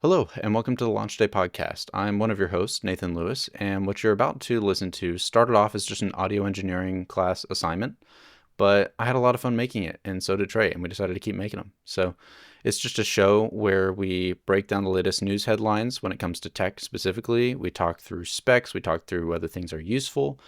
Hello, and welcome to the Launch Day podcast. I'm one of your hosts, Nathan Lewis, and what you're about to listen to started off as just an audio engineering class assignment, but I had a lot of fun making it, and so did Trey, and we decided to keep making them. So it's just a show where we break down the latest news headlines when it comes to tech specifically. We talk through specs, we talk through whether things are useful,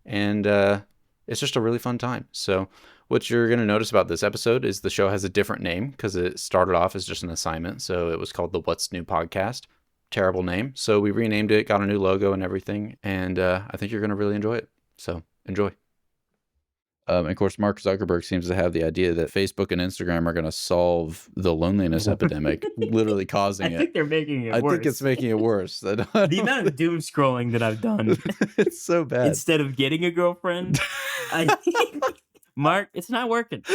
and it's just a really fun time. So what you're going to notice about this episode is the show has a different name because it started off as just an assignment. So it was called the What's New podcast. Terrible name. So we renamed it, got a new logo and everything. And I think you're going to really enjoy it. So enjoy. And of course, Mark Zuckerberg seems to have the idea that Facebook and Instagram are going to solve the loneliness epidemic, literally causing it. I think they're making it I worse. think it's making it worse. The amount of doom scrolling that I've done It's so bad. instead of getting a girlfriend, Mark, it's not working.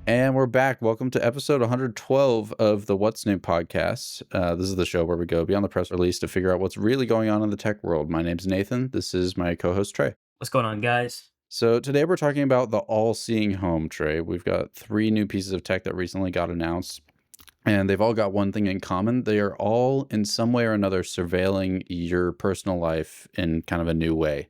And we're back. Welcome to episode 112 of the What's New podcast. This is the show where we go beyond the press release to figure out what's really going on in the tech world. My name's Nathan. This is my co-host, Trey. What's going on, guys? So today we're talking about the all-seeing home, Trey. We've got 3 new pieces of tech that recently got announced, and they've all got one thing in common. They are all in some way or another surveilling your personal life in kind of a new way.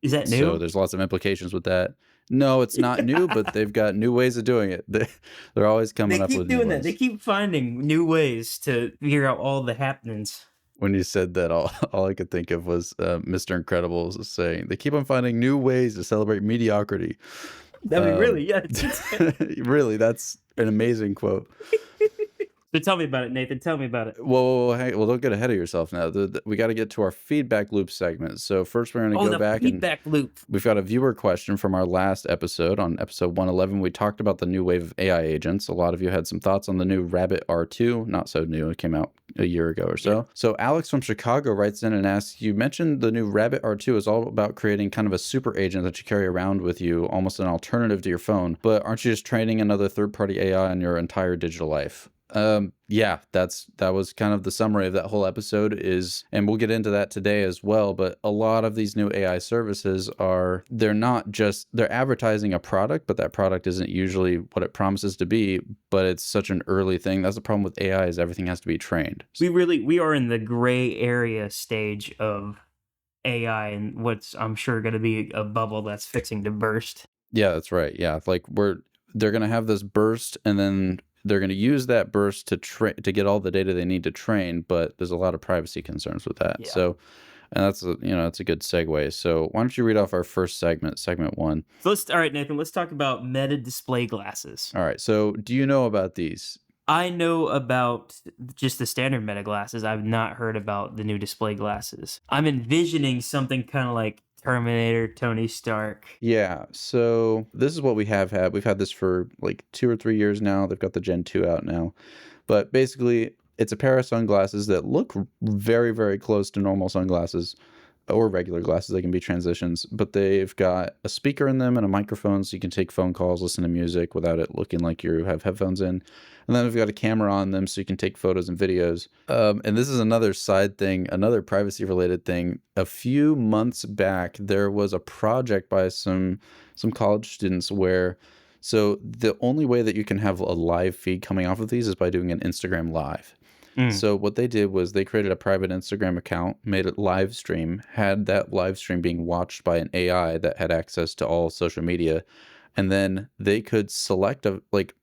Is that new? So there's lots of implications with that. No, it's not new, but they've got new ways of doing it. They're always coming up with new ways. They keep doing that. They keep finding new ways to figure out all the happenings. When you said that, all I could think of was Mr. Incredible saying, they keep on finding new ways to celebrate mediocrity. I mean, really, yeah. Really, that's an amazing quote. So tell me about it, Nathan. Tell me about it. Well, don't get ahead of yourself now. We got to get to our feedback loop segment. So first, we're going to go back feedback loop. We've got a viewer question from our last episode. On episode 111, we talked about the new wave of AI agents. A lot of you had some thoughts on the new Rabbit R2. Not so new. It came out a year ago or so. Yeah. So Alex from Chicago writes in and asks, you mentioned the new Rabbit R2 is all about creating kind of a super agent that you carry around with you, almost an alternative to your phone. But aren't you just training another third-party AI on your entire digital life? Yeah, that was kind of the summary of that whole episode and we'll get into that today as well. But a lot of these new AI services they're advertising a product, but that product isn't usually what it promises to be, but it's such an early thing. That's the problem with AI is everything has to be trained. We are in the gray area stage of AI and what's I'm sure going to be a bubble that's fixing to burst. Yeah, that's right. Yeah. Like they're going to have this burst and then they're going to use that burst to get all the data they need to train, but there's a lot of privacy concerns with that. Yeah. So, and that's a good segue. So why don't you read off our first segment 1? All right, Nathan, let's talk about Meta display glasses. All right. So do you know about these? I know about just the standard Meta glasses. I've not heard about the new display glasses. I'm envisioning something kind of like Terminator, Tony Stark. Yeah, so this is what we have had. We've had this for like 2 or 3 years now. They've got the Gen 2 out now. But basically, it's a pair of sunglasses that look very, very close to normal sunglasses or regular glasses. They can be transitions, but they've got a speaker in them and a microphone so you can take phone calls, listen to music without it looking like you have headphones in. And then we've got a camera on them so you can take photos and videos. And this is another side thing, another privacy related thing. A few months back, there was a project by some college students where so the only way that you can have a live feed coming off of these is by doing an Instagram live. So what they did was they created a private Instagram account, made it live stream, had that live stream being watched by an AI that had access to all social media. And then they could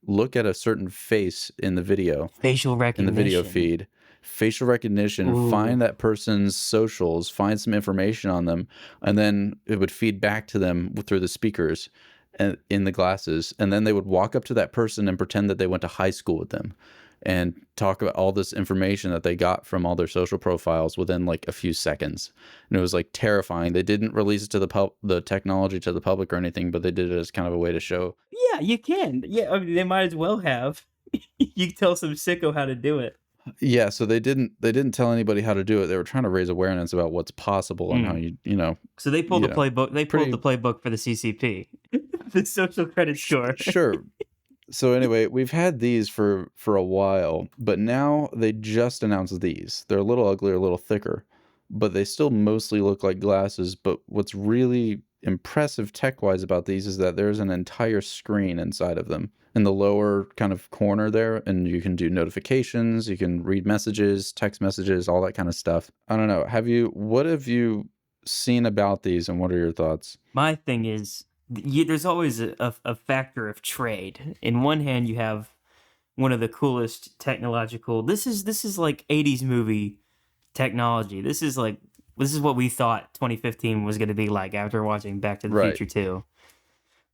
look at a certain face in the video. Facial recognition. In the video feed. Facial recognition, Ooh. Find that person's socials, find some information on them, and then it would feed back to them through the speakers and in the glasses. And then they would walk up to that person and pretend that they went to high school with them and talk about all this information that they got from all their social profiles within like a few seconds. And it was like terrifying. They didn't release it to the technology to the public or anything, but they did it as kind of a way to show. Yeah, you can. Yeah, I mean, they might as well have. You tell some sicko how to do it. Yeah, so they didn't tell anybody how to do it. They were trying to raise awareness about what's possible and how you know. So they pulled the playbook. They pulled the playbook for the CCP, the social credit score. Sure. So anyway, we've had these for a while, but now they just announced these. They're a little uglier, a little thicker, but they still mostly look like glasses. But what's really impressive tech-wise about these is that there's an entire screen inside of them in the lower kind of corner there, and you can do notifications, you can read messages, text messages, all that kind of stuff. I don't know. What have you seen about these, and what are your thoughts? My thing is, there's always a factor of trade. In one hand, you have one of the coolest technological. This is like 80s movie technology. This is what we thought 2015 was going to be like after watching Back to the Right. Future 2.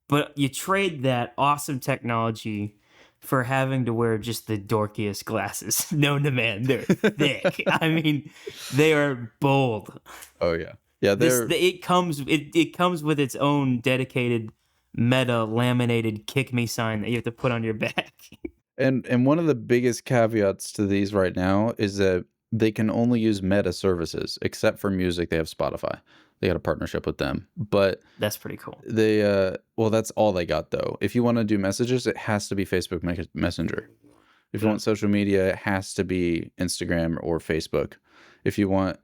But you trade that awesome technology for having to wear just the dorkiest glasses known to man. They're thick. I mean, they are bold. Oh yeah. Yeah, It comes with its own dedicated meta laminated kick me sign that you have to put on your back. and one of the biggest caveats to these right now is that they can only use Meta services, except for music. They have Spotify. They got a partnership with them. But That's pretty cool. well, that's all they got though. If you want to do messages, it has to be Facebook Messenger. If you Yeah. want social media, it has to be Instagram or Facebook. If you want,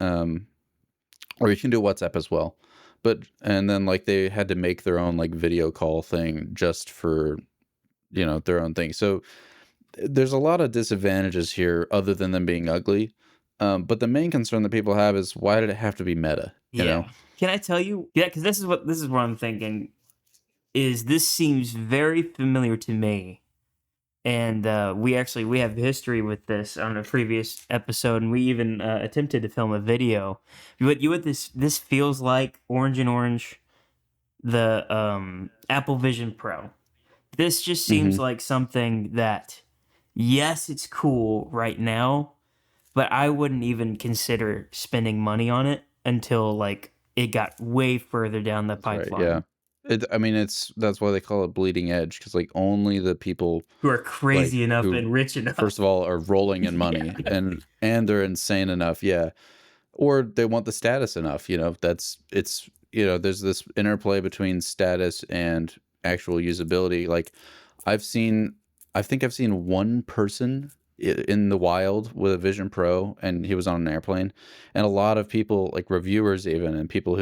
or you can do WhatsApp as well. But and then like they had to make their own like video call thing just for their own thing. So there's a lot of disadvantages here other than them being ugly. But the main concern that people have is why did it have to be Meta? You know? Yeah. Can I tell you? Yeah, because this is what I'm thinking. Is this seems very familiar to me, and we have history with this on a previous episode, and we even attempted to film a video. What this feels like Orange and Orange, the Apple Vision Pro. This just seems Hmm. like something that, yes, it's cool right now, but I wouldn't even consider spending money on it until like it got way further down the That's right. Yeah. pipeline. I mean, that's why they call it bleeding edge because like only the people Who are like crazy enough who and rich first enough. of all are rolling in Yeah. money and they're insane enough. Yeah. Or they want the status enough, there's this interplay between status and actual usability. Like I've seen I think I've seen one person in the wild with a Vision Pro, and he was on an airplane, and a lot of people, like reviewers even, and people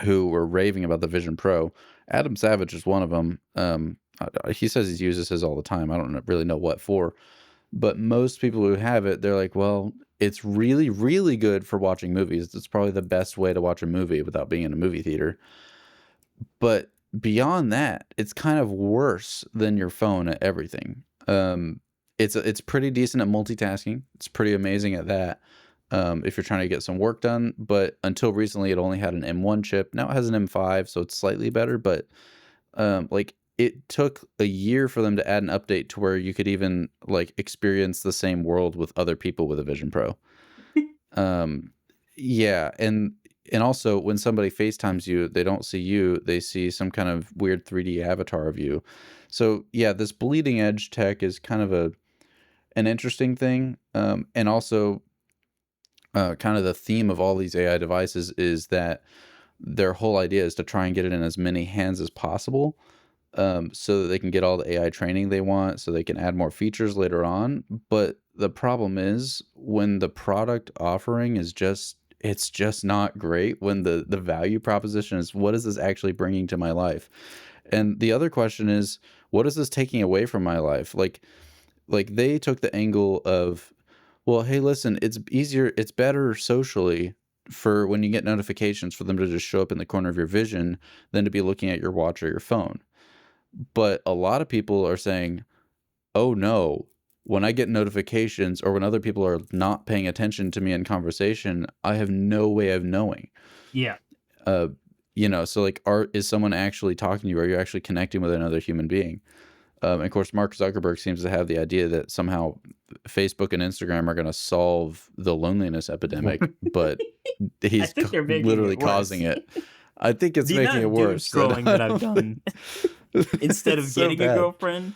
who were raving about the Vision Pro. Adam Savage is one of them. He says he uses his all the time. I don't really know what for, but most people who have it, they're like, well, it's really, really good for watching movies. It's probably the best way to watch a movie without being in a movie theater. But beyond that, it's kind of worse than your phone at everything. It's pretty decent at multitasking. It's pretty amazing at that. If you're trying to get some work done, but until recently, it only had an M1 chip. Now it has an M5, so it's slightly better. But like it took a year for them to add an update to where you could even like experience the same world with other people with a Vision Pro. Um, yeah, and also when somebody FaceTimes you, they don't see you, they see some kind of weird 3D avatar of you. So yeah, this bleeding edge tech is kind of an interesting thing. And also kind of the theme of all these AI devices is that their whole idea is to try and get it in as many hands as possible, so that they can get all the AI training they want, so they can add more features later on. But the problem is when the product offering is it's just not great. When the value proposition is what is this actually bringing to my life, and the other question is what is this taking away from my life? Like they took the angle of, well, hey, listen, it's easier, it's better socially for when you get notifications for them to just show up in the corner of your vision than to be looking at your watch or your phone. But a lot of people are saying, oh no, when I get notifications or when other people are not paying attention to me in conversation, I have no way of knowing. Yeah. Uh, so like, is someone actually talking to you? Are you actually connecting with another human being? And of course, Mark Zuckerberg seems to have the idea that somehow Facebook and Instagram are going to solve the loneliness epidemic, but I he's think they're making literally it worse. causing it. I think it's The making amount it of doom worse. And scrolling that I've done instead it's of so getting a bad. girlfriend,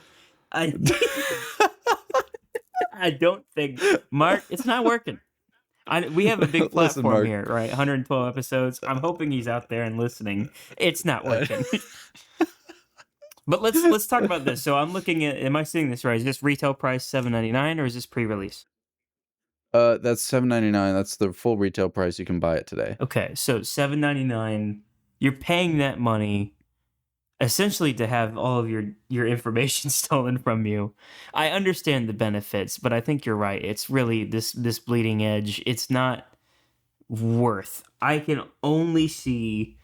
I I don't think Mark. It's not working. We have a big Listen, platform Mark. here, right? 112 episodes. I'm hoping he's out there and listening. It's not working. But let's talk about this. So I'm looking at. Am I seeing this right? Is this retail price $7.99 or is this pre-release? That's $7.99. That's the full retail price. You can buy it today. Okay, so $7.99. You're paying that money essentially to have all of your information stolen from you. I understand the benefits, but I think you're right. It's really this bleeding edge. It's not worth. I can only see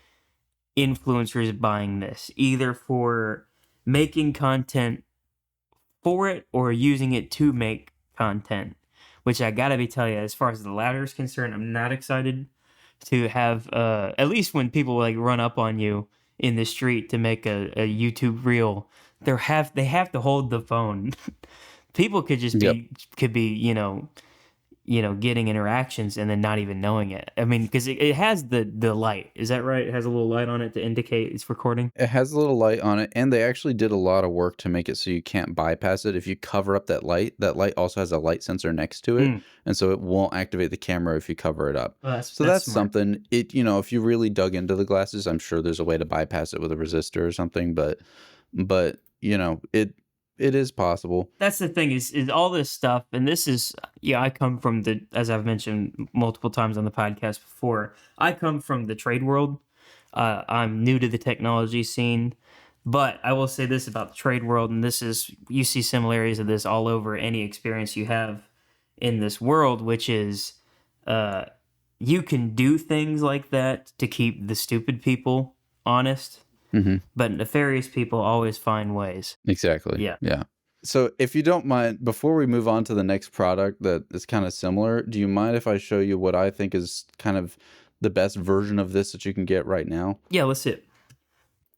influencers buying this either for making content for it or using it to make content. Which I gotta be tell you, as far as the latter is concerned, I'm not excited to have at least when people like run up on you in the street to make a YouTube reel, they have to hold the phone. People could just Yep. be getting interactions and then not even knowing it. I mean, because it has the light. Is that right? It has a little light on it to indicate it's recording. It has a little light on it, and they actually did a lot of work to make it so you can't bypass it. If you cover up that light also has a light sensor next to it, Mm. and so it won't activate the camera if you cover it up. Well, So that's that's smart. something. If you really dug into the glasses, I'm sure there's a way to bypass it with a resistor or something, but it is possible. That's the thing is all this stuff, and this is I come from as I've mentioned multiple times on the podcast before. I come from the trade world. I'm new to the technology scene, but I will say this about the trade world, and this is you see similarities of this all over any experience you have in this world, which is uh, you can do things like that to keep the stupid people honest, Hmm. but nefarious people always find ways. Exactly. Yeah. Yeah. So if you don't mind, before we move on to the next product that is kind of similar, do you mind if I show you what I think is kind of the best version of this that you can get right now? Yeah, let's see it.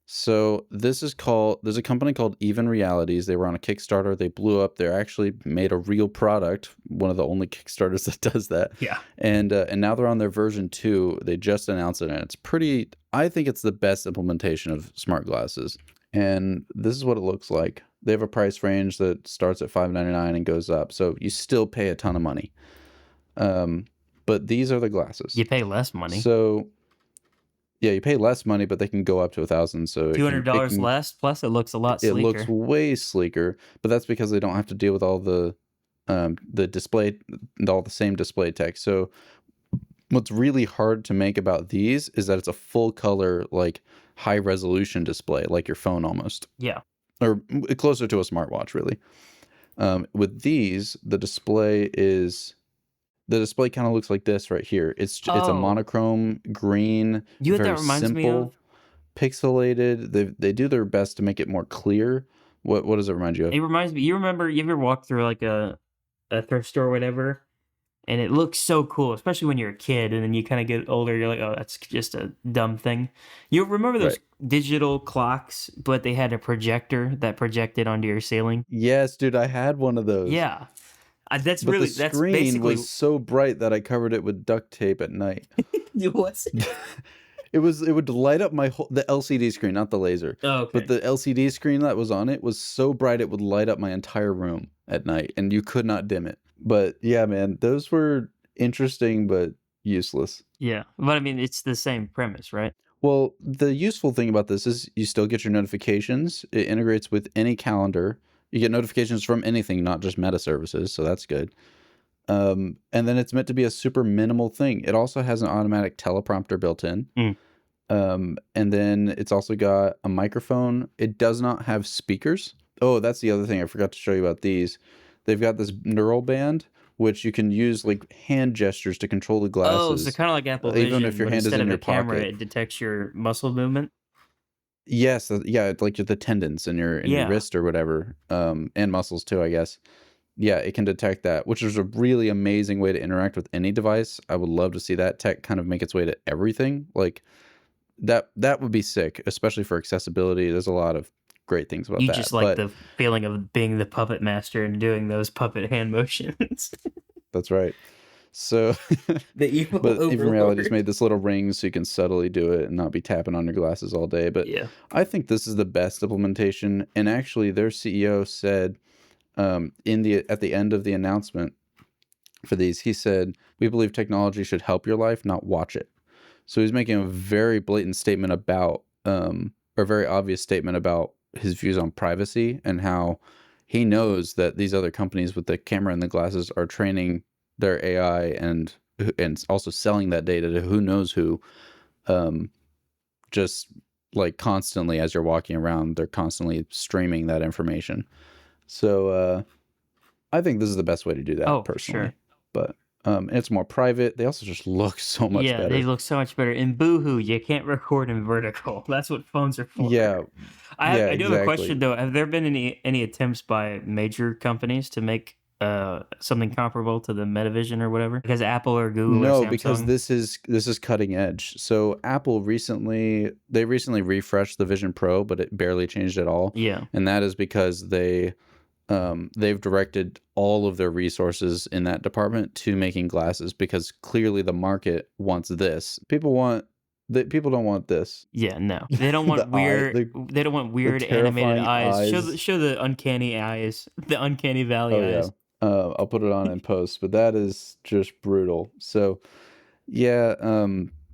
So there's a company called Even Realities. They were on a Kickstarter. They blew up. They're actually made a real product. One of the only Kickstarters that does that. Yeah. And now they're on their version 2. They just announced it, and it's pretty. I think it's the best implementation of smart glasses. And this is what it looks like. They have a price range that starts at $5.99 and goes up. So you still pay a ton of money. But these are the glasses. You pay less money. So yeah, you pay less money, but they can go up to 1,000. So $200 less. Plus, it looks a lot it sleeker. looks way sleeker, but that's because they don't have to deal with all the display, all the same display text. So what's really hard to make about these is that it's a full color, like high resolution display, like your phone almost, Yeah. or closer to a smartwatch, really. With these, the display kind of looks like this right here. It's a Oh. monochrome green, You know what very that reminds me simple, of? pixelated. They do their best to make it more clear. What does it remind you of? It reminds me. You ever walk through like a thrift store or whatever, and it looks so cool, especially when you're a kid, and then you kind of get older. You're like, oh, that's just a dumb thing. You remember those Right. digital clocks, but they had a projector that projected onto your ceiling? Yes, dude, I had one of those. Yeah. That's But the that's screen basically was so bright that I covered it with duct tape at night. what? It would light up the LCD screen, not the laser. Oh, okay. But the LCD screen that was on it was so bright it would light up my entire room at night, and you could not dim it. But yeah, man, those were interesting but useless. Yeah, but I mean, it's the same premise, right? Well, the useful thing about this is you still get your notifications. It integrates with any calendar. You get notifications from anything, not just meta services, so that's good. And then it's meant to be a super minimal thing. It also has an automatic teleprompter built in. Mm. And then it's also got a microphone. It does not have speakers. Oh, that's the other thing I forgot to show you about these. They've got this neural band, which you can use like hand gestures to control the glasses. Oh, so kind of like Apple Vision, even if your but hand is instead in of your a camera, pocket. it detects your muscle movement. Yes, yeah, it's like the tendons in your Yeah. wrist or whatever, and muscles too, I guess. Yeah, it can detect that, which is a really amazing way to interact with any device. I would love to see that tech kind of make its way to everything. Like that would be sick, especially for accessibility. There's a lot of great things about You that. just like but the feeling of being the puppet master and doing those puppet hand motions. that's right. So, The evil but Even Realities overlord. made this little ring so you can subtly do it and not be tapping on your glasses all day. But Yeah. I think this is the best implementation. And actually, their CEO said at the end of the announcement for these, he said, "We believe technology should help your life, not watch it." So he's making a very blatant statement about, or a very obvious statement about his views on privacy and how he knows that these other companies with the camera and the glasses are training their AI and also selling that data to who knows who, just like constantly as you're walking around, they're constantly streaming that information. So I think this is the best way to do that Oh, for personally. sure. But it's more private. They also just look so much Yeah, better. they look so much better. In Boohoo, you can't record in vertical. That's what phones are for. Yeah, yeah, I do have a exactly. question though. Have there been any attempts by major companies to make something comparable to the Metavision or whatever? Because Apple or Google or No, because Samsung. this is cutting edge. So Apple recently refreshed the Vision Pro, but it barely changed at all. Yeah. And that is because they've directed all of their resources in that department to making glasses because clearly the market wants this. People don't want this. Yeah, no. They don't want they don't want the weird animated terrifying eyes. eyes. Show the uncanny eyes. The uncanny valley Oh yeah. eyes. I'll put it on in post, but that is just brutal. So yeah,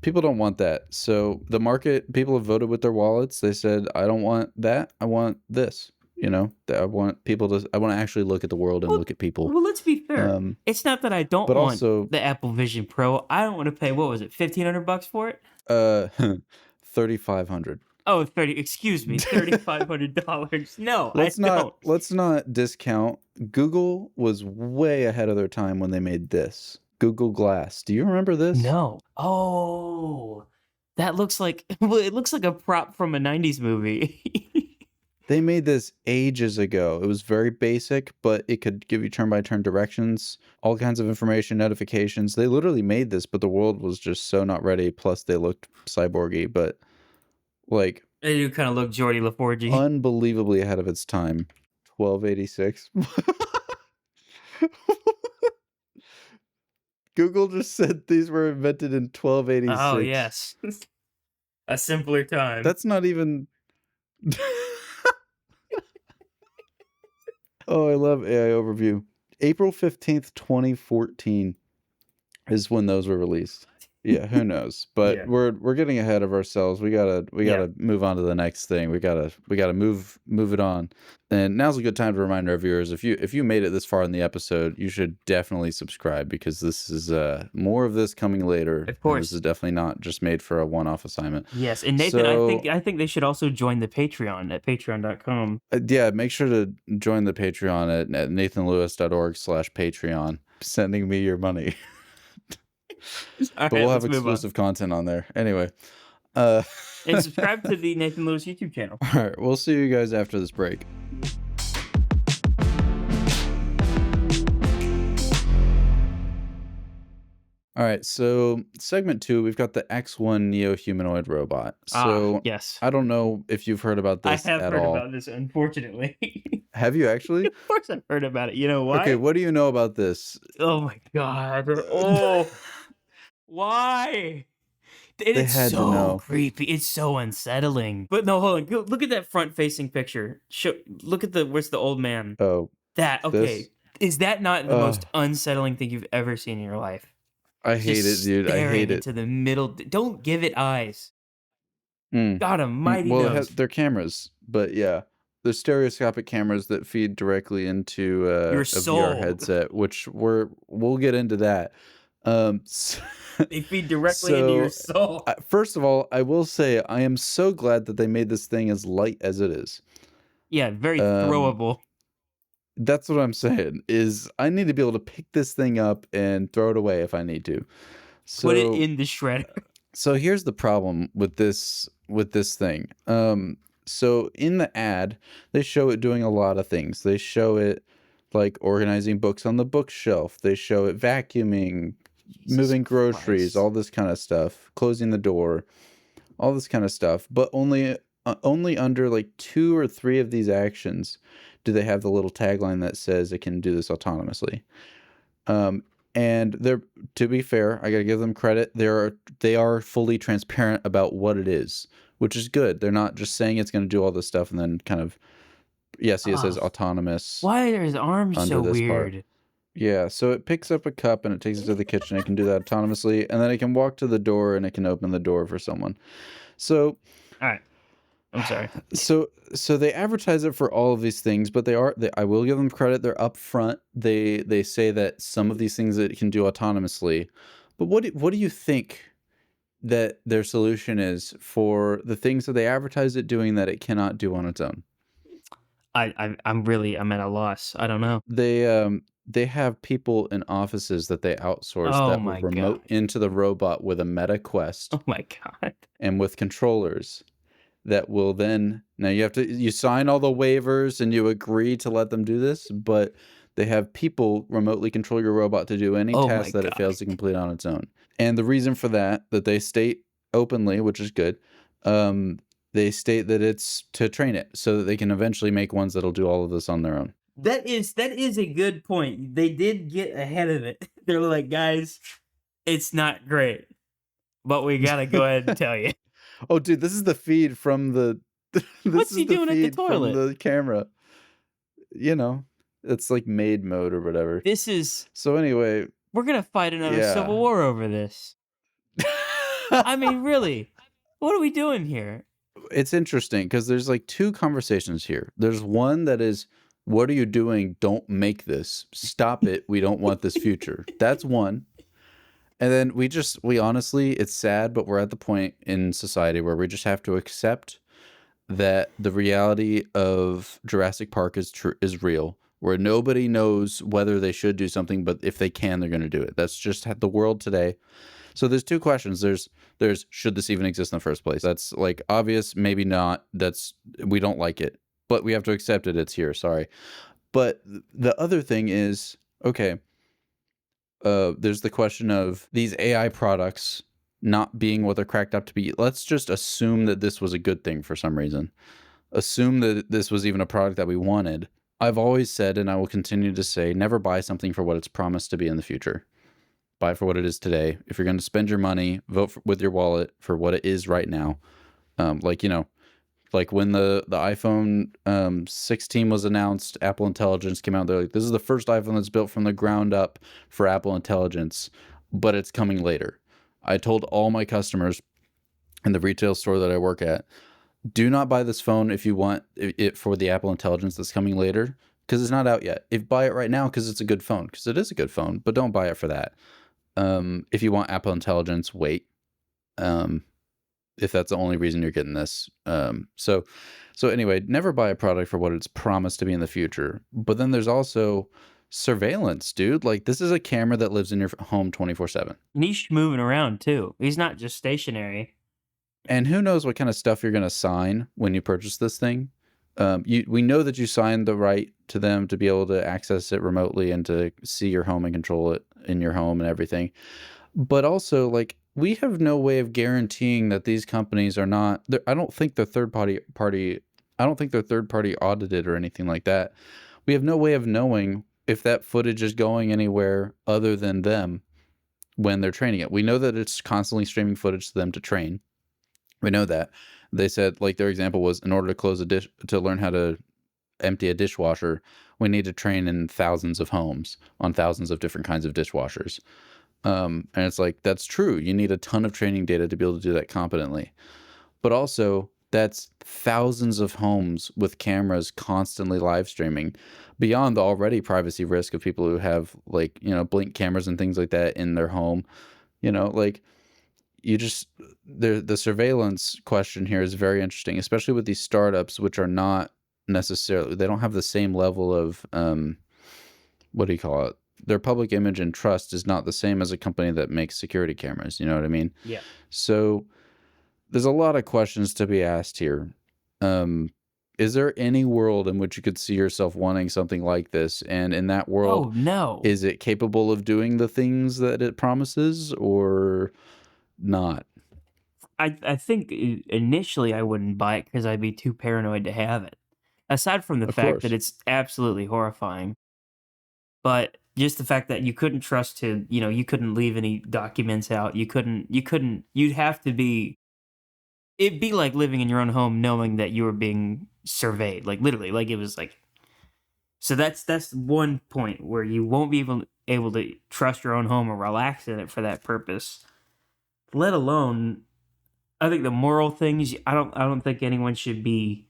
people don't want that. So the market, people have voted with their wallets. They said, I don't want that. I want this. I want people to. I want to actually look at the world and Well, look at people. well, let's be fair. It's not that I don't But want also, the Apple Vision Pro. I don't want to pay, what was it, $1,500 for it? uh, 3,500. Oh, 30, excuse me, $3,500. No, I don't. Let's not discount. Google was way ahead of their time when they made this Google Glass. Do you remember this? No. Oh, that looks like, well, it looks like a prop from a 90s movie. They made this ages ago. It was very basic, but it could give you turn-by-turn directions, all kinds of information, notifications. They literally made this, but the world was just so not ready. Plus, they looked cyborgy, but like They do kind of look Geordie LaForge. unbelievably ahead of its time. 1286. Google just said these were invented in 1286. Oh, yes. A simpler time. That's not even... Oh, I love AI overview. April 15th, 2014 is when those were released. Yeah, who knows? But Yeah. we're getting ahead of ourselves. We gotta move on to the next thing. We gotta move it on. And now's a good time to remind our viewers, if you made it this far in the episode, you should definitely subscribe because this is more of this coming later. Of course. And this is definitely not just made for a one-off assignment. Yes, and Nathan, So, I think they should also join the Patreon at patreon.com. yeah, make sure to join the Patreon at nathanlewis.org/Patreon. Sending me your money. But we'll have exclusive content on there. Anyway. And subscribe to the Nathan Lewis YouTube channel. All right, we'll see you guys after this break. All right, so segment 2, we've got the X1 neo-humanoid robot. So yes. I don't know if you've heard about this I have at heard all. about this, unfortunately. Have you actually? Of course I've heard about it. You know why? Okay, what do you know about this? Oh my god. Oh. Why? It They is had to so know. creepy. It's so unsettling. But no, hold on. Go, look at that front-facing picture. Look at where's the old man? Oh, That, okay. this? Is that not the most unsettling thing you've ever seen in your life? I hate it, dude. I hate it. Into the middle. Don't give it eyes. Mm. God almighty Well, knows. they're cameras, but yeah. They're stereoscopic cameras that feed directly into Your a soul. VR headset, which we'll get into that. They feed directly into your soul. First of all, I will say I am so glad that they made this thing as light as it is. Yeah, very throwable. That's what I'm saying, is I need to be able to pick this thing up and throw it away if I need to. So, put it in the shredder. So here's the problem with this thing. So in the ad, they show it doing a lot of things. They show it like organizing books on the bookshelf. They show it vacuuming, moving groceries, all this kind of stuff, closing the door, all this kind of stuff. But only under like 2 or 3 of these actions do they have the little tagline that says it can do this autonomously. And they're, to be fair, I gotta give them credit. They are fully transparent about what it is, which is good. They're not just saying it's going to do all this stuff and then kind of, it says autonomous. Why are his arms so weird? Part. Yeah, so it picks up a cup and it takes it to the kitchen. It can do that autonomously, and then it can walk to the door and it can open the door for someone. So, all right. I'm sorry. So they advertise it for all of these things, but I will give them credit. They're upfront. They say that some of these things it can do autonomously. But what do you think that their solution is for the things that they advertise it doing that it cannot do on its own. I'm at a loss. I don't know. They have people in offices that they outsource Oh that will my remote god. into the robot with a Meta Quest Oh my god. and with controllers that will then now you sign all the waivers and you agree to let them do this, but they have people remotely control your robot to do any Oh my task that it god. fails to complete on its own. And the reason for that they state openly, which is good, um, they state that it's to train it so that they can eventually make ones that'll do all of this on their own. That is a good point. They did get ahead of it. They're like, guys, it's not great, but we gotta go ahead and tell you. Oh, dude, this is the feed from the this What's is he the doing at the feed from toilet? the camera. You know, it's like maid mode or whatever. This is So anyway, we're gonna fight another civil yeah. war over this. I mean, really, what are we doing here? It's interesting because there's like two conversations here. There's one that is, what are you doing? Don't make this. Stop it. We don't want this future. That's one. And then we honestly, it's sad, but we're at the point in society where we just have to accept that the reality of Jurassic Park is real, where nobody knows whether they should do something, but if they can, they're going to do it. That's just the world today. So there's two questions. There's should this even exist in the first place? That's like obvious, maybe not. We don't like it, but we have to accept it. It's here. Sorry. But the other thing is, okay, there's the question of these AI products not being what they're cracked up to be. Let's just assume that this was a good thing for some reason. Assume that this was even a product that we wanted. I've always said, and I will continue to say, never buy something for what it's promised to be in the future. Buy for what it is today. If you're going to spend your money, vote with your wallet for what it is right now. Like when the iPhone 16 was announced, Apple Intelligence came out. They're like, this is the first iPhone that's built from the ground up for Apple Intelligence, but it's coming later. I told all my customers in the retail store that I work at, do not buy this phone if you want it for the Apple Intelligence that's coming later, because it's not out yet. Buy it right now because it's a good phone, because it is a good phone, but don't buy it for that. If you want Apple Intelligence, wait. If that's the only reason you're getting this. So anyway, never buy a product for what it's promised to be in the future. But then there's also surveillance, dude. Like this is a camera that lives in your home 24/7. And he's moving around too. He's not just stationary. And who knows what kind of stuff you're going to sign when you purchase this thing. We know that you signed the right to them to be able to access it remotely and to see your home and control it in your home and everything. But also, like, we have no way of guaranteeing that these companies are not. I don't think they're third party. I don't think they're third party audited or anything like that. We have no way of knowing if that footage is going anywhere other than them when they're training it. We know that it's constantly streaming footage to them to train. We know that. They said, like, their example was, in order to close a dish, to learn how to empty a dishwasher, we need to train in thousands of homes on thousands of different kinds of dishwashers. And it's like, that's true. You need a ton of training data to be able to do that competently. But also, that's thousands of homes with cameras constantly live streaming beyond the already privacy risk of people who have, like, Blink cameras and things like that in their home. Like, the surveillance question here is very interesting, especially with these startups, which are not necessarily, they don't have the same level of, what do you call it? Their public image and trust is not the same as a company that makes security cameras. You know what I mean? Yeah. So there's a lot of questions to be asked here. Is there any world in which you could see yourself wanting something like this? And in that world, Oh no. is it capable of doing the things that it promises or not? I think initially I wouldn't buy it because I'd be too paranoid to have it. Aside from the Of fact that course. it's absolutely horrifying, but just the fact that you couldn't trust to, you couldn't leave any documents out. You'd have to be. It'd be like living in your own home knowing that you were being surveyed, like literally, like it was like. So that's one point where you won't be able to trust your own home or relax in it for that purpose. Let alone, I think the moral things. I don't think anyone should be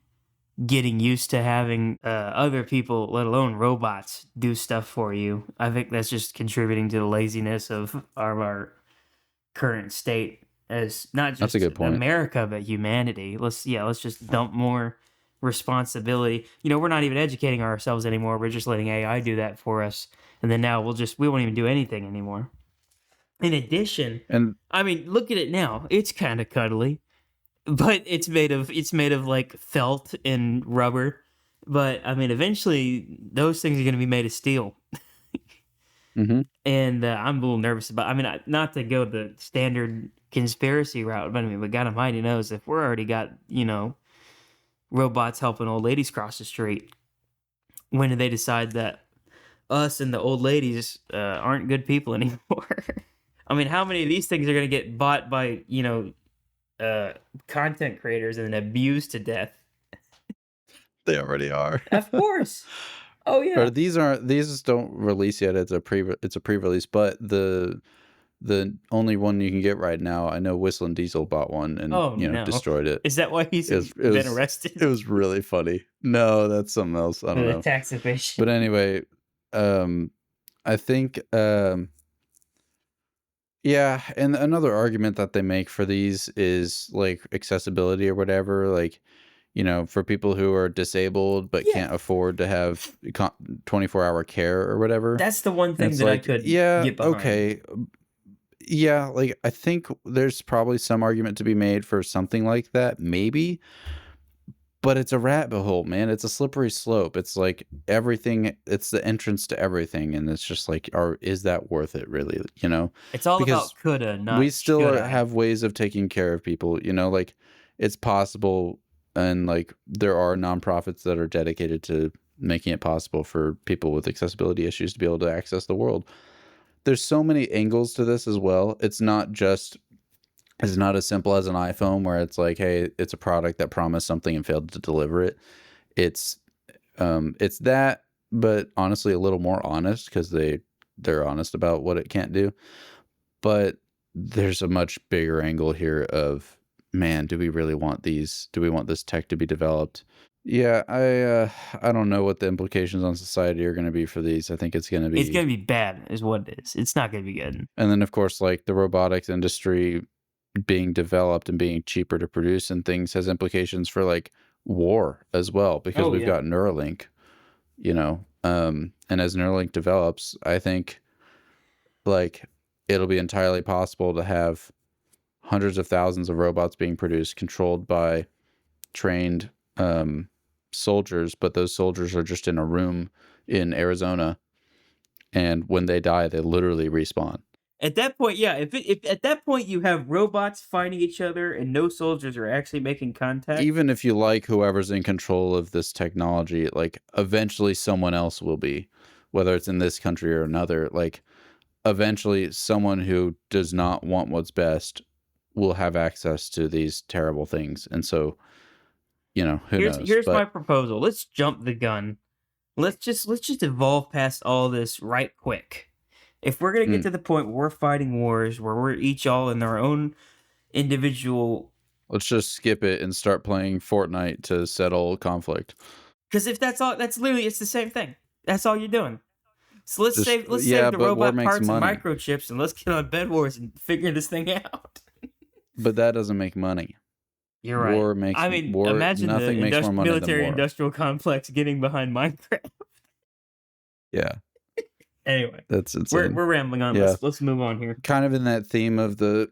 getting used to having other people, let alone robots, do stuff for you. I think that's just contributing to the laziness of our current state. as not That's a just good point. America but humanity. Let's just dump more responsibility. We're not even educating ourselves anymore. We're just letting AI do that for us, and then now we won't even do anything anymore. In addition, And I mean, look at it now. It's kind of cuddly, but it's made of like felt and rubber. But I mean, eventually those things are going to be made of steel. mhm. And I'm a little nervous about. I mean, not to go the standard conspiracy route, but I mean, but God Almighty knows if we're already got robots helping old ladies cross the street. When do they decide that us and the old ladies aren't good people anymore? I mean, how many of these things are going to get bought by uh, content creators and then abused to death? They already are. Of course. Oh Or yeah. these don't release yet. It's a pre-release, but the only one you can get right now, I know Whistling Diesel bought one and, Oh no. destroyed it. Is that why he's It was it been was it arrested? was really funny. No, that's something else. I don't The know. tax evasion. But anyway, um I think yeah, and another argument that they make for these is like accessibility or whatever, like for people who are disabled but Yeah, can't afford to have 24-hour care or whatever. that's the one And thing it's that I like, could yeah, get behind. okay. Yeah, like I think there's probably some argument to be made for something like that, maybe, but it's a rabbit hole, man. It's a slippery slope. It's like everything, it's the entrance to everything. And it's just like, is that worth it really? It's all Because about coulda, we not still should I. have ways of taking care of people, like it's possible. And like there are nonprofits that are dedicated to making it possible for people with accessibility issues to be able to access the world. There's so many angles to this as well. It's not as simple as an iPhone where it's like, hey, it's a product that promised something and failed to deliver it. It's it's that, but honestly a little more honest because they're honest about what it can't do. But there's a much bigger angle here of, man, do we really want these? Do we want this tech to be developed? Yeah, I don't know what the implications on society are going to be for these. I think it's going to It's be, gonna be bad, is what it is. It's not gonna be good. and then of course like the robotics industry being developed and being cheaper to produce and things has implications for like war as well because Oh we've yeah. got Neuralink, and as Neuralink develops, I think like it'll be entirely possible to have hundreds of thousands of robots being produced controlled by trained soldiers, but those soldiers are just in a room in Arizona, and when they die they literally respawn. At that point, yeah. If at that point you have robots fighting each other and no soldiers are actually making contact, Even if you like whoever's in control of this technology, like eventually someone else will be, whether it's in this country or another, like eventually someone who does not want what's best will have access to these terrible things. And so, who knows? here's my But proposal. Let's jump the gun. Let's just evolve past all this right quick. If we're gonna get mm, to the point where we're fighting wars, where we're each all in our own individual, let's just skip it and start playing Fortnite to settle conflict. because if that's all, that's literally it's the same thing. That's all you're doing. So let's save Yeah, the but war robot makes parts and money. microchips, and let's get on Bed Wars and figure this thing out. But that doesn't make money. You're right. I mean, imagine the Nothing makes more money than military war. industrial complex getting behind Minecraft. Yeah, Anyway, that's we're insane. we're rambling on. Yeah. Let's move on here. Kind of in that theme of the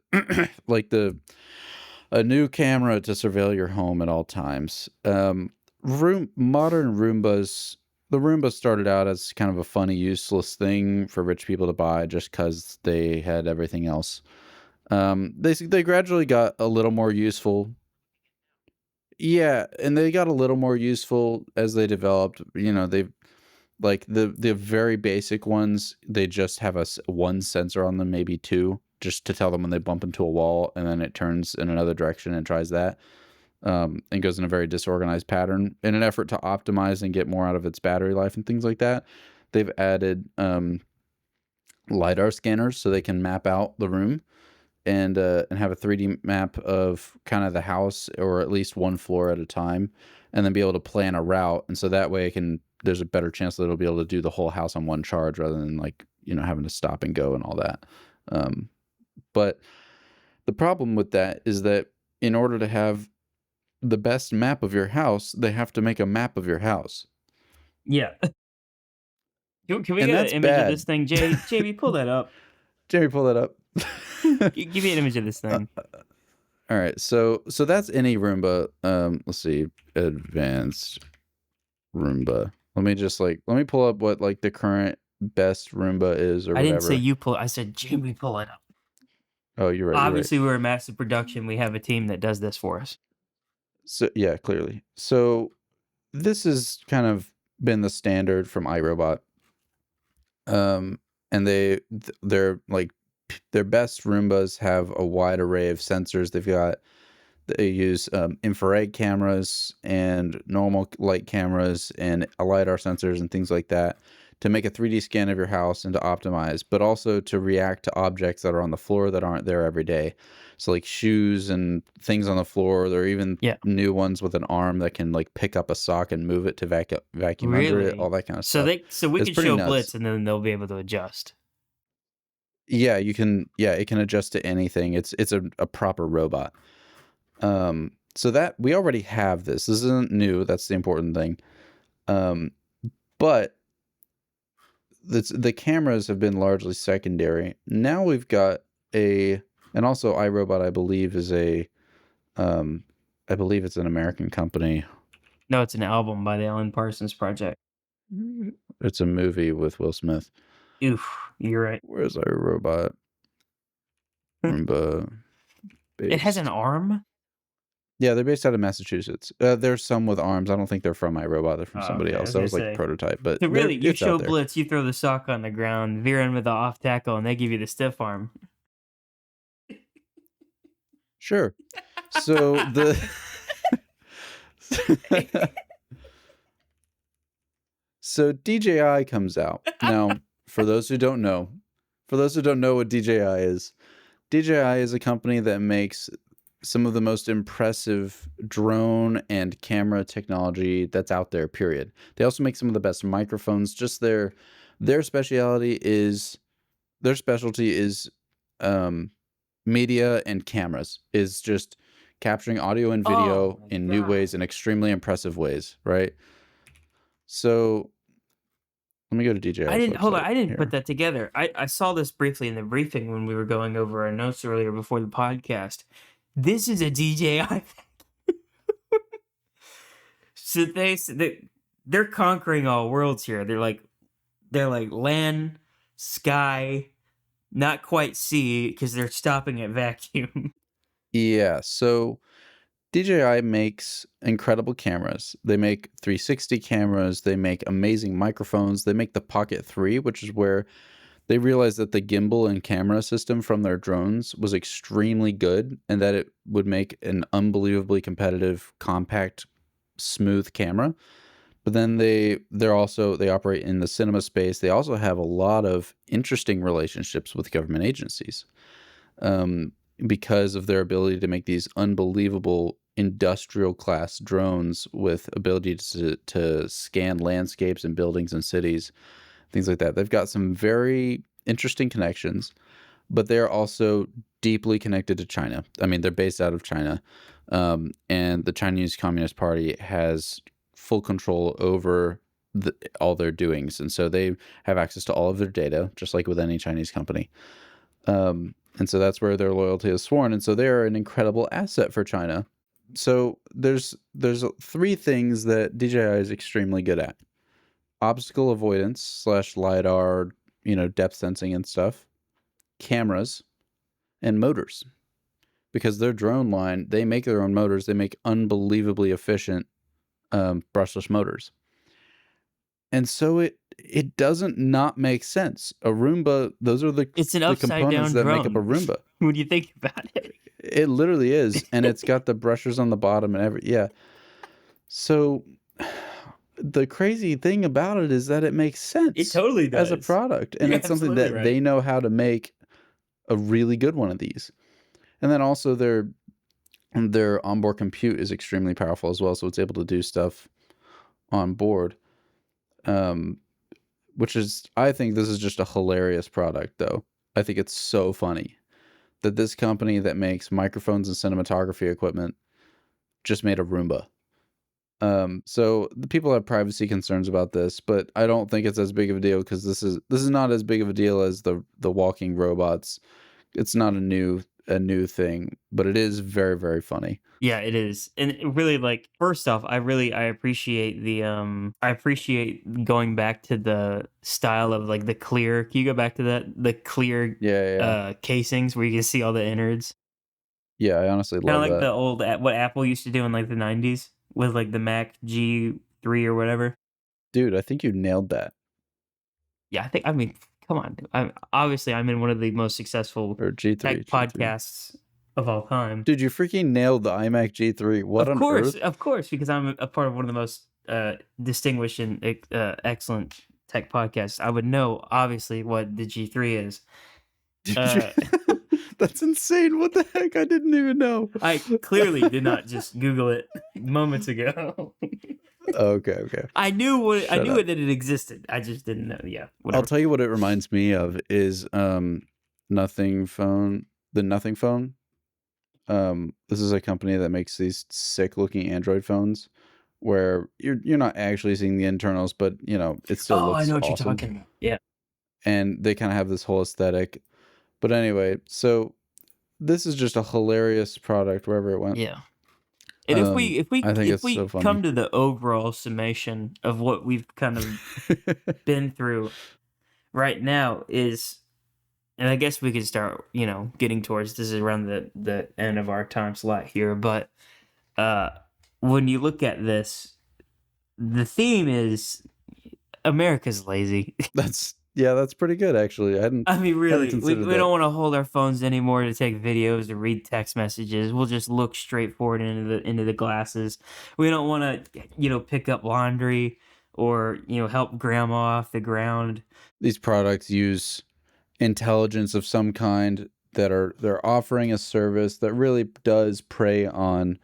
like a new camera to surveil your home at all times. Modern Roombas. The Roomba started out as kind of a funny, useless thing for rich people to buy just because they had everything else. They gradually got a little more useful. Yeah, and they got a little more useful as they developed. They like the very basic ones. They just have one sensor on them, maybe two, just to tell them when they bump into a wall, and then it turns in another direction and tries that, and goes in a very disorganized pattern in an effort to optimize and get more out of its battery life and things like that. They've added lidar scanners so they can map out the room and have a 3D map of kind of the house or at least one floor at a time, and then be able to plan a route. And so that way there's a better chance that it'll be able to do the whole house on one charge rather than like, having to stop and go and all that. But The problem with that is that in order to have the best map of your house, they have to make a map of your house. Yeah. Can we And get an that's image of this bad. thing, JB? Pull that up. Jerry, pull that up. Give me an image of this thing. All right, so that's any Roomba. Let's see, advanced Roomba. Let me pull up what like the current best Roomba is or I didn't say whatever. you pull. I said JB pull it up. Oh, you're right. You're right. Obviously, we're a massive production. We have a team that does this for us. So yeah, clearly. So this has kind of been the standard from iRobot. And they're like their best Roombas have a wide array of sensors. They use infrared cameras and normal light cameras and LiDAR sensors and things like that to make a 3D scan of your house and to optimize, but also to react to objects that are on the floor that aren't there every day. So like shoes and things on the floor. There are even Yeah. new ones with an arm that can like pick up a sock and move it to vacuum under it, all that kind of So stuff. we It's can pretty show nuts. Blitz, and then they'll be able to adjust. Yeah, you can. Yeah, it can adjust to anything. It's a proper robot. So that we already have this. This isn't new. That's the important thing. But the cameras have been largely secondary. Now we've got and also iRobot, I believe, is I believe it's an American company. No, it's an album by the Alan Parsons Project. It's a movie with Will Smith. Oof, you're right. Where's iRobot? Roomba. It has an arm. Yeah, they're based out of Massachusetts. There's some with arms. I don't think they're from iRobot. They're from somebody Okay, I else. was That gonna was like say. prototype, but So really, you it's show out there. Blitz, you throw the sock on the ground, veer in with the off tackle, and they give you the stiff arm. Sure. So so DJI comes out. Now, for those who don't know what DJI is a company that makes some of the most impressive drone and camera technology that's out there, period. They also make some of the best microphones. Just their specialty is media and cameras, is just capturing audio and video Oh my in new God. ways, in extremely impressive ways, right? So let me go to DJI's I didn't hold on. website I didn't here. put that together. I saw this briefly in the briefing when we were going over our notes earlier before the podcast. This is a DJI. So they're conquering all worlds here. They're like land, sky, not quite sea because they're stopping at vacuum. Yeah, so DJI makes incredible cameras. They make 360 cameras. They make amazing microphones. They make the Pocket 3, which is where they realized that the gimbal and camera system from their drones was extremely good and that it would make an unbelievably competitive, compact, smooth camera. But then they operate in the cinema space. They also have a lot of interesting relationships with government agencies. Because of their ability to make these unbelievable industrial class drones with ability to scan landscapes and buildings and cities, things like that. They've got some very interesting connections, but they're also deeply connected to China. I mean, they're based out of China, and the Chinese Communist Party has full control over all their doings, and so they have access to all of their data, just like with any Chinese company. And so that's where their loyalty is sworn. And so they're an incredible asset for China. So there's three things that DJI is extremely good at: obstacle avoidance / LiDAR, depth sensing and stuff, cameras, and motors. Because their drone line, they make their own motors. They make unbelievably efficient brushless motors. And so it doesn't not make sense. A Roomba, those are It's an the upside components down that drone. make up a Roomba. When you think about it, It literally is, and it's got the brushers on the bottom and yeah. So the crazy thing about it is that it makes sense. it totally does as a product, and You're it's something absolutely that right. they know how to make a really good one of these. And then also their onboard compute is extremely powerful as well, so it's able to do stuff on board. Which is, I think this is just a hilarious product, though. I think it's so funny that this company that makes microphones and cinematography equipment just made a Roomba. So the people have privacy concerns about this, but I don't think it's as big of a deal because this is not as big of a deal as the walking robots. It's not a new thing, but it is very, very funny. Yeah, it is. And it really, like, first off, I appreciate I appreciate going back to the style of, like, the clear. Can you go back to that? The clear Yeah. casings where you can see all the innards. Yeah, I honestly Kind of love like the that. old what Apple used to do in, like, the 90s with, like, the Mac G3 or whatever. Dude, I think you nailed that. Yeah, I mean, come on. I'm in one of the most successful Or G3, tech G3. podcasts of all time. Dude, you freaking nailed the iMac G3. What on earth? Of course, because I'm a part of one of the most distinguished and excellent tech podcasts. I would know obviously what the G3 is. Did you? Uh, That's insane. What the heck? I didn't even know. I clearly did not just Google it moments ago. Okay. I Shut knew up. it that it existed. I just didn't know. Yeah, I'll whatever. tell you what it reminds me of is Nothing Phone, the Nothing Phone. This is a company that makes these sick looking Android phones where you're not actually seeing the internals, but you know, it still Oh, I looks know what you're awesome. talking about. Yeah. And they kind of have this whole aesthetic. But anyway, so this is just a hilarious product wherever it went. Yeah. And I think if it's so we come funny. to the overall summation of what we've kind of been through right now is, and I guess we could start, getting towards this is around the end of our time slot here, but uh when you look at this, the theme is America's lazy. That's pretty good actually. I I mean, hadn't really, we considered don't that. want to hold our phones anymore to take videos or read text messages. We'll just look straight forward into the glasses. We don't want to, pick up laundry or help grandma off the ground. These products use intelligence of some kind they're offering a service that really does prey on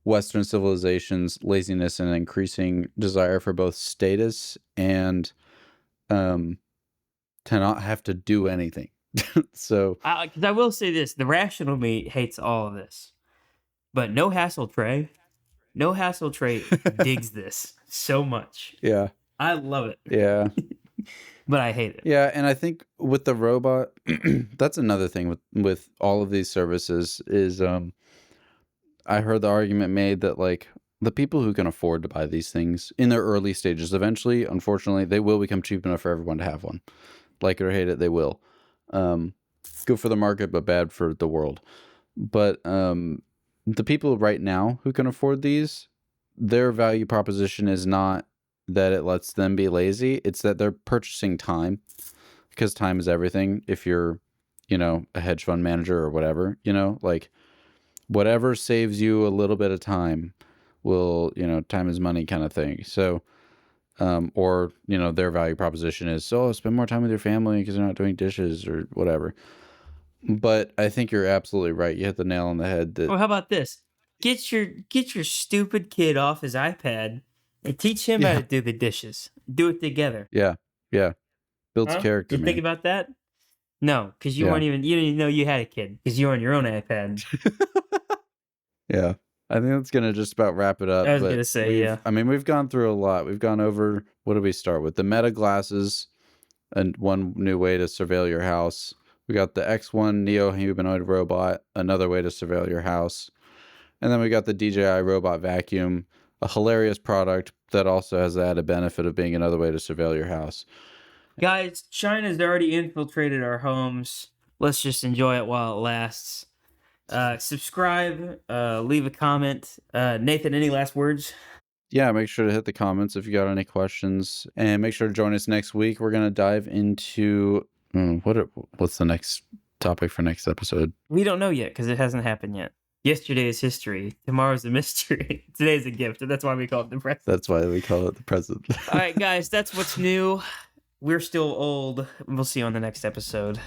Western civilization's laziness and increasing desire for both status and um to not have to do anything. So Because I will say this: the rational me hates all of this, but no hassle Trey digs this so much. yeah, I love it, yeah. but I hate it. Yeah, and I think with the robot, that's another thing with all of these services is I heard the argument made that like the people who can afford to buy these things in their early stages, eventually, unfortunately, they will become cheap enough for everyone to have one. Like it or hate it, they will. Um, Good for the market, but bad for the world. But the people right now who can afford these, their value proposition is not that it lets them be lazy. It's that they're purchasing time because time is everything. If you're, a hedge fund manager or whatever, like whatever saves you a little bit of time will, time is money kind of thing. So, or, their value proposition is, so spend more time with your family because you're not doing dishes or whatever. But I think you're absolutely right. You hit the nail on the head that, Or how about this? Get your stupid kid off his iPad and teach him how yeah, to do the dishes. Do it together. yeah, yeah. Builds Huh? character, Did you think man. about that? No, because Yeah. you didn't even know you had a kid because you were on your own iPad. Yeah. I think that's gonna just about wrap it I up. was But gonna say, yeah. we've gone through a lot. We've gone over what did we start with? The Meta glasses and one new way to surveil your house. We got the X1 Neo humanoid robot, another way to surveil your house. And then we got the DJI robot vacuum, a hilarious product that also has the added benefit of being another way to surveil your house. Guys, China's already infiltrated our homes. Let's just enjoy it while it lasts. Subscribe, leave a comment. Nathan, any last words? Yeah, make sure to hit the comments if you got any questions, and make sure to join us next week. We're gonna dive into what's the next topic for next episode? We don't know yet because it hasn't happened yet. Yesterday is history. Tomorrow's a mystery. Today's a gift, and that's why we call it the present. That's why we call it the present. All right, guys, that's what's new. We're still old. We'll see you on the next episode.